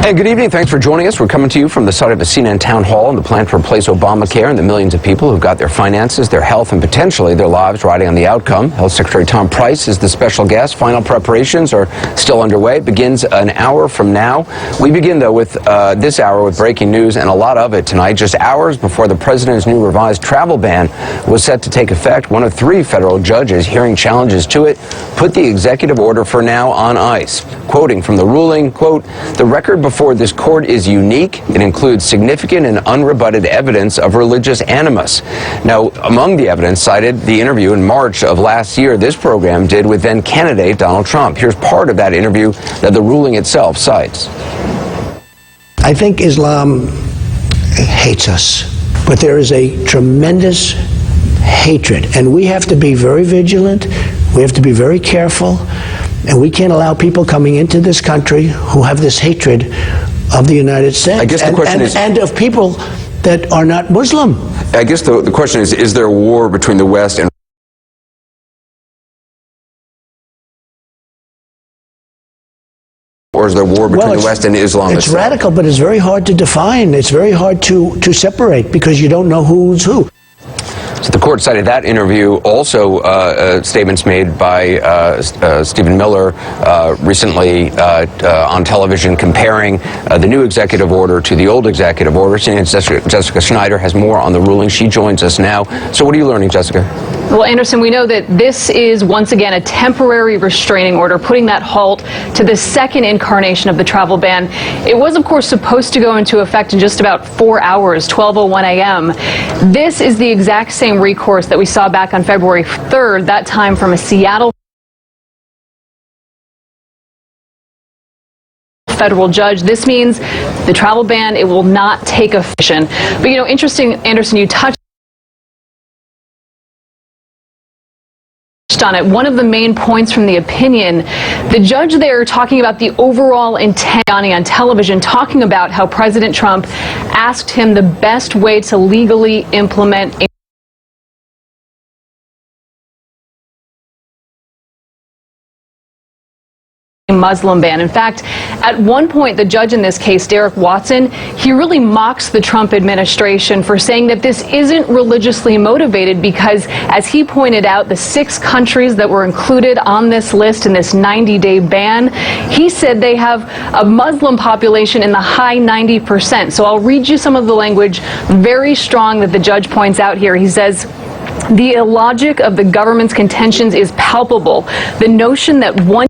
Hey, good evening. Thanks for joining us. We're coming to you from the site of a CNN town hall on the plan to replace Obamacare and the millions of people who've got their finances, their health, and potentially their lives riding on the outcome. Health Secretary Tom Price is the special guest. Final preparations are still underway. It begins an hour from now. We begin, though, with this hour with breaking news, and a lot of it tonight. Just hours before the president's new revised travel ban was set to take effect, one of three federal judges hearing challenges to it put the executive order for now on ice. Quoting from the ruling, quote, "The record before this court is unique. It includes significant and unrebutted evidence of religious animus." Now, among the evidence cited, the interview in March of last year this program did with then candidate Donald Trump. Here's part of that interview that the ruling itself cites. I think Islam hates us, but there is a tremendous hatred, and we have to be very vigilant. We have to be very careful. And we can't allow people coming into this country who have this hatred of the United States. I guess the question is, and of people that are not Muslim. I guess the question is there a war between the West and or is there war between the West and Islam? It's radical, but it's very hard to define. It's very hard to separate because you don't know who's who. So the court cited that interview, also statements made by Stephen Miller recently on television comparing the new executive order to the old executive order. Jessica Schneider has more on the ruling. She joins us now. So what are you learning, Jessica? Well, Anderson, we know that this is once again a temporary restraining order, putting that halt to the second incarnation of the travel ban. It was, of course, supposed to go into effect in just about 4 hours, 12:01 a.m. This is the exact same recourse that we saw back on February 3rd, that time from a Seattle federal judge. This means the travel ban, it will not take effect. But, you know, interesting, Anderson, you touched on it. One of the main points from the opinion, the judge there talking about the overall intent on television, talking about how President Trump asked him the best way to legally implement a Muslim ban. In fact, at one point, the judge in this case, Derek Watson, he really mocks the Trump administration for saying that this isn't religiously motivated because, as he pointed out, the 6 countries that were included on this list in this 90-day ban, he said they have a Muslim population in the high 90%. So I'll read you some of the language, very strong, that the judge points out here. He says, "The illogic of the government's contentions is palpable. The notion that one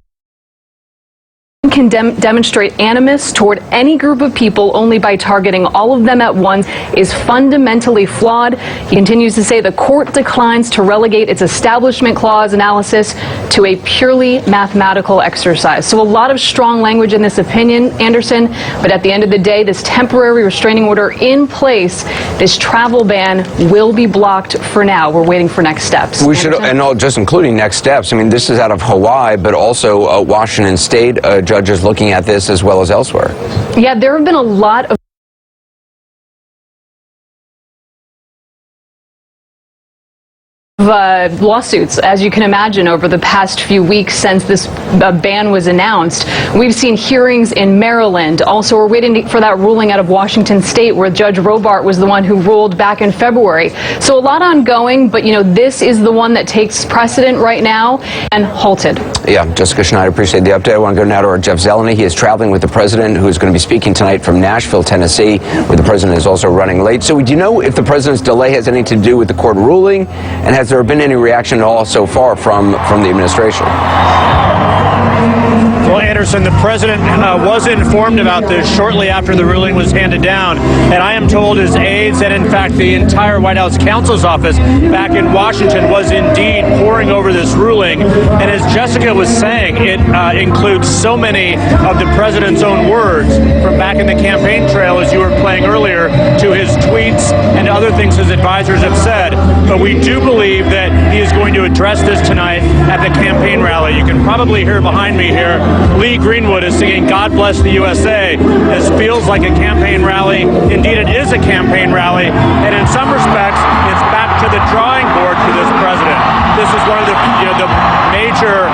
can demonstrate animus toward any group of people only by targeting all of them at once is fundamentally flawed." He continues to say the court declines to relegate its Establishment Clause analysis to a purely mathematical exercise. So a lot of strong language in this opinion, Anderson, but at the end of the day, this temporary restraining order in place, this travel ban will be blocked for now. We're waiting for next steps. We should, and just including next steps. I mean, this is out of Hawaii, but also Washington State judges looking at this as well as elsewhere. Yeah, there have been a lot of lawsuits, as you can imagine, over the past few weeks since this ban was announced. We've seen hearings in Maryland. Also, we're waiting for that ruling out of Washington State, where Judge Robart was the one who ruled back in February. So a lot ongoing, but, you know, this is the one that takes precedent right now and halted. Yeah, Jessica Schneider, appreciate the update. I want to go now to our Jeff Zeleny. He is traveling with the president, who is going to be speaking tonight from Nashville, Tennessee, where the president is also running late. So do you know if the president's delay has anything to do with the court ruling, and has there been any reaction at all so far from the administration? Well, Anderson, the president was informed about this shortly after the ruling was handed down, and I am told his aides and, in fact, the entire White House counsel's office back in Washington was indeed poring over this ruling. And as Jessica was saying, it includes so many of the president's own words from back in the campaign trail, as you were playing earlier, to his tweets and other things his advisors have said. But we do believe that he is going to address this tonight at the campaign rally. You can probably hear behind me here Lee Greenwood is singing "God Bless the USA." This feels like a campaign rally. Indeed, it is a campaign rally. And in some respects, it's back to the drawing board for this president. This is one of the major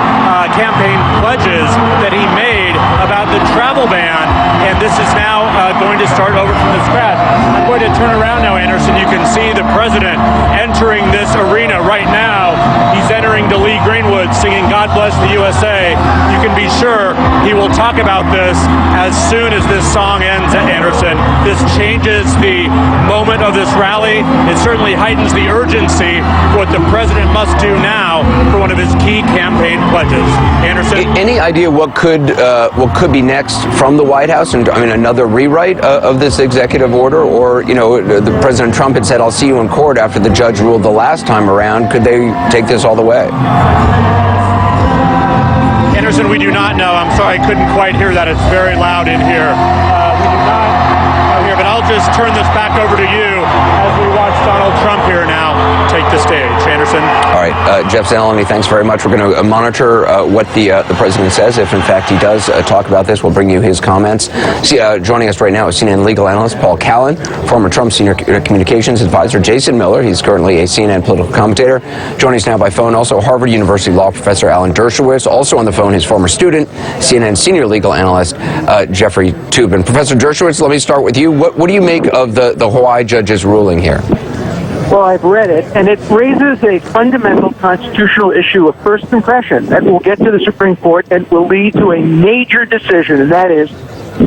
campaign pledges that he made about the travel ban. And and this is now going to start over from the scratch. I'm going to turn around now, Anderson. You can see the president entering this arena right now. He's entering to Lee Greenwood singing God Bless the USA. You can be sure he will talk about this as soon as this song ends, Anderson. This changes the moment of this rally. It certainly heightens the urgency for what the president must do now for one of his key campaign pledges. Anderson? Any idea what could be next from the White House? And I mean, another rewrite of this executive order? Or, you know, the President Trump had said, I'll see you in court after the judge ruled the last time around. Could they take this all the way? Anderson, we do not know. I'm sorry, I couldn't quite hear that. It's very loud in here. We do not know here, but I'll just turn this back over to you as we watch Donald Trump here now take the stage. Anderson? All right, Jeff Zanolini, thanks very much. We're going to monitor what the president says. If, in fact, he does talk about this, we'll bring you his comments. Joining us right now is CNN legal analyst Paul Callan, former Trump senior communications advisor Jason Miller. He's currently a CNN political commentator. Joining us now by phone, also Harvard University law professor Alan Dershowitz. Also on the phone, his former student, CNN senior legal analyst Jeffrey Toobin. Professor Dershowitz, let me start with you. What do you make of the Hawaii judge's ruling here? Well, I've read it, and it raises a fundamental constitutional issue of first impression that will get to the Supreme Court and will lead to a major decision, and that is,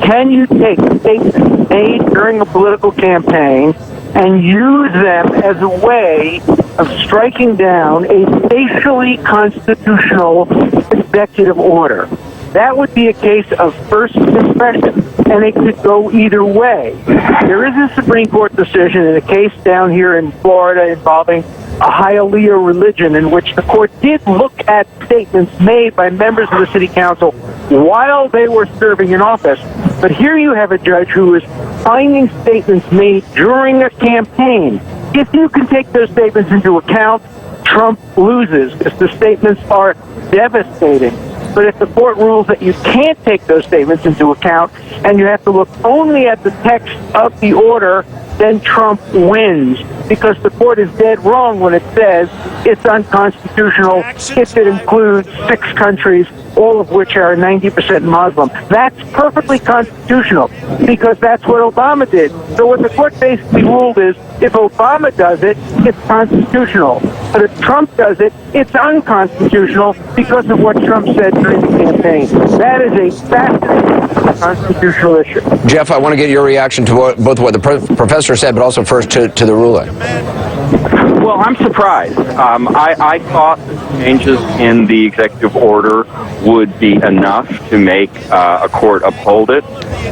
can you take statements made during a political campaign and use them as a way of striking down a facially constitutional executive order? That would be a case of first impression, and it could go either way. There is a Supreme Court decision in a case down here in Florida involving a Hialeah religion in which the court did look at statements made by members of the city council while they were serving in office. But here you have a judge who is finding statements made during a campaign. If you can take those statements into account, Trump loses because the statements are devastating. But if the court rules that you can't take those statements into account and you have to look only at the text of the order, then Trump wins, because the court is dead wrong when it says it's unconstitutional if it includes 6 countries, all of which are 90% Muslim. That's perfectly constitutional, because that's what Obama did. So what the court basically ruled is, if Obama does it, it's constitutional. But if Trump does it, it's unconstitutional because of what Trump said during the campaign. That is a fascinating constitutional issue. Jeff, I want to get your reaction to both what the professor said, but also first to the ruling. Well, I'm surprised. I thought the changes in the executive order would be enough to make a court uphold it.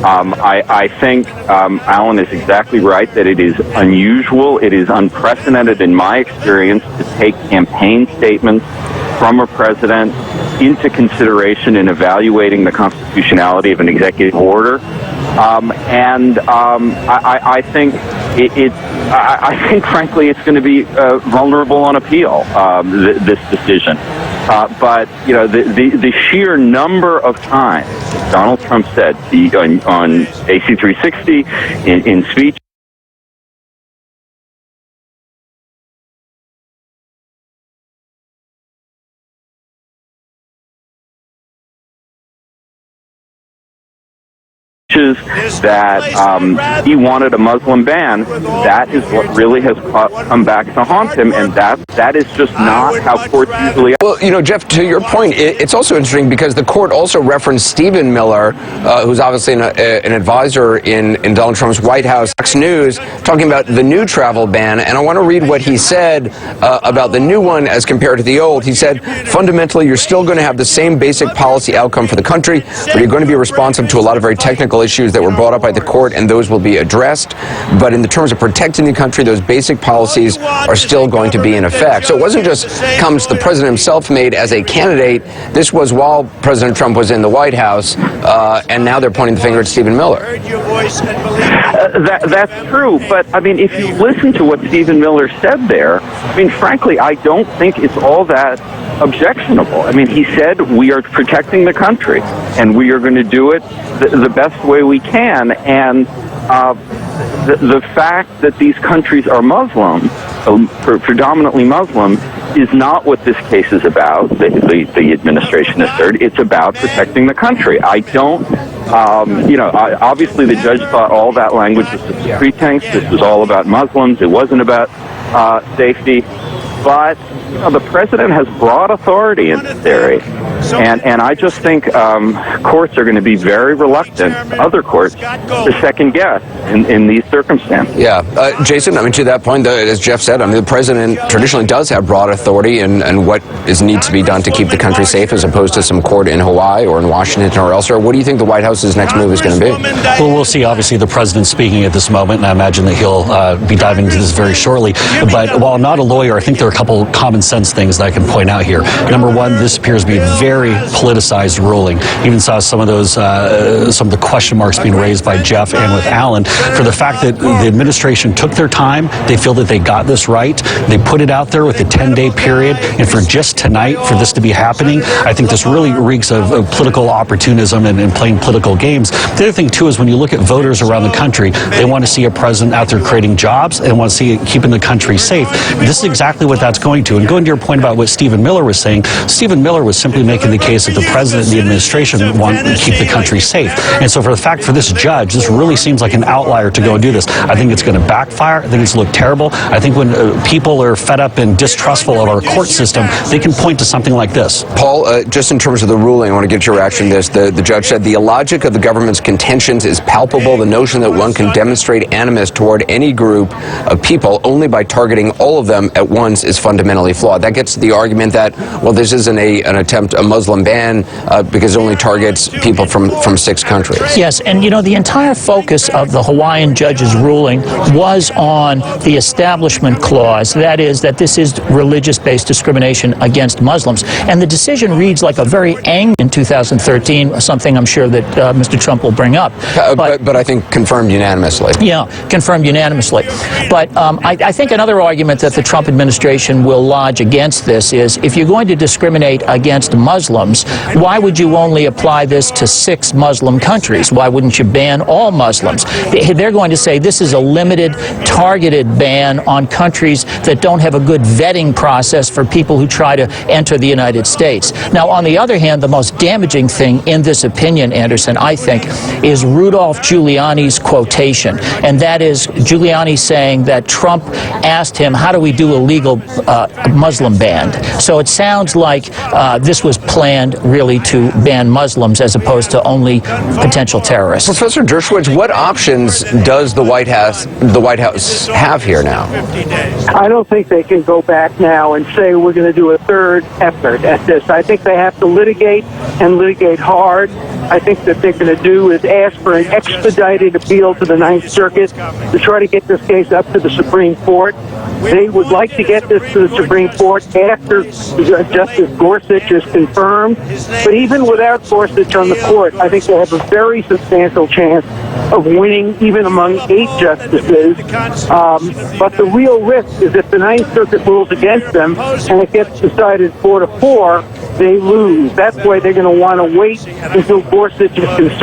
I think Alan is exactly right that it is unusual, it is unprecedented in my experience to take campaign statements from a president into consideration in evaluating the constitutionality of an executive order. I think I think, frankly, it's going to be vulnerable on appeal. This decision, but you know, the sheer number of times Donald Trump said on AC 360 in speech. That he wanted a Muslim ban. That is what really has come back to haunt him, and that is just not how courts usually. Well, you know, Jeff, to your point, it's also interesting because the court also referenced Stephen Miller, who's obviously an advisor in Donald Trump's White House, Fox News, talking about the new travel ban. And I want to read what he said about the new one as compared to the old. He said, fundamentally, you're still going to have the same basic policy outcome for the country, but you're going to be responsive to a lot of very technical issues that were brought up by the court, and those will be addressed. But in the terms of protecting the country, those basic policies are still going to be in effect. So it wasn't just comments the president himself made as a candidate. This was while President Trump was in the White House, and now they're pointing the finger at Stephen Miller. That's true, but I mean, if you listen to what Stephen Miller said there, I mean, frankly, I don't think it's all that objectionable. I mean, he said we are protecting the country, and we are going to do it the best way we can. And the fact that these countries are Muslim, predominantly Muslim, is not what this case is about. The administration asserted it's about protecting the country. I don't Obviously the judge thought all that language was just a pretense. This was all about Muslims. It wasn't about safety. But the president has broad authority in this area. And I just think courts are going to be very reluctant, other courts, to second guess in these circumstances. Yeah. Jason, to that point, as Jeff said, the president traditionally does have broad authority and what needs to be done to keep the country safe, as opposed to some court in Hawaii or in Washington or elsewhere. What do you think the White House's next move is going to be? Well, we'll see. Obviously, the president's speaking at this moment, and I imagine that he'll be diving into this very shortly. But while I'm not a lawyer, I think there are a couple common sense things that I can point out here. Number one, this appears to be a very politicized ruling. Even saw some of the question marks being raised by Jeff and with Alan for the fact that the administration took their time. They feel that they got this right. They put it out there with a 10-day period, and for just tonight for this to be happening, I think this really reeks of political opportunism and playing political games. The other thing too is when you look at voters around the country, they want to see a president out there creating jobs and want to see it keeping the country safe. This is exactly what that's going to. And going to your point about what Stephen Miller was saying, Stephen Miller was simply making the case that the president and the administration want to keep the country safe. And so for this judge, this really seems like an outlier to go and do this. I think it's going to backfire. I think it's going to look terrible. I think when people are fed up and distrustful of our court system, they can point to something like this. Paul, just in terms of the ruling, I want to get your reaction to this. The judge said the illogic of the government's contentions is palpable. The notion that one can demonstrate animus toward any group of people only by targeting all of them at once is fundamentally flawed. That gets to the argument that, well, this isn't an attempt, a Muslim ban, because it only targets people from 6 countries. Yes, and the entire focus of the Hawaiian judge's ruling was on the Establishment Clause. That is, that this is religious-based discrimination against Muslims. And the decision reads like a very angry in 2013, something I'm sure that Mr. Trump will bring up. But I think confirmed unanimously. Yeah, confirmed unanimously. But I think another argument that the Trump administration will lodge against this is, if you're going to discriminate against Muslims, why would you only apply this to 6 Muslim countries? Why wouldn't you ban all Muslims? They're going to say this is a limited, targeted ban on countries that don't have a good vetting process for people who try to enter the United States. Now, on the other hand, the most damaging thing in this opinion, Anderson, I think, is Rudolph Giuliani's quotation. And that is Giuliani saying that Trump asked him, how do we do a legal Muslim ban? So it sounds like this was planned really to ban Muslims as opposed to only potential terrorists. Professor Dershowitz, what options does the White House have here now? I don't think they can go back now and say we're going to do a third effort at this. I think they have to litigate and litigate hard. I think that they're going to do is ask for an expedited appeal to the Ninth Circuit to try to get this case up to the Supreme Court. They would like to get this to the Supreme Court after Justice Gorsuch is confirmed. But even without Gorsuch on the court, I think they have a very substantial chance of winning, even among 8 justices. But the real risk is if the Ninth Circuit rules against them and it gets decided 4-4, they lose. That's why they're going to want to wait until Gorsuch is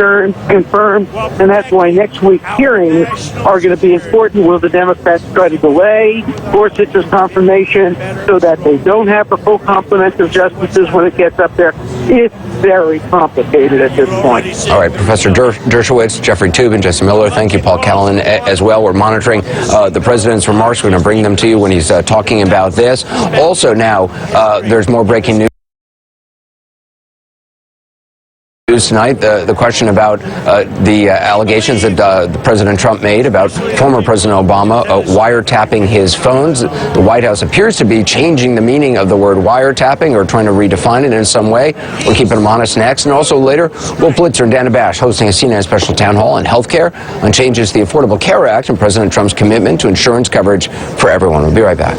confirmed, and that's why next week's hearings are going to be important. Will the Democrats try to delay Gorsuch's confirmation so that they don't have a full complement of justices when it gets up there? It's very complicated at this point. All right, Professor Dershowitz, Jeffrey Toobin, Jesse Miller, thank you, Paul Callan as well. We're monitoring the president's remarks. We're going to bring them to you when he's talking about this. Also now, there's more breaking news tonight, the question about the allegations that President Trump made about former President Obama wiretapping his phones. The White House appears to be changing the meaning of the word wiretapping or trying to redefine it in some way. We're keeping them honest next. And also later, Will Blitzer and Dana Bash hosting a CNN special town hall on health care on changes to the Affordable Care Act and President Trump's commitment to insurance coverage for everyone. We'll be right back.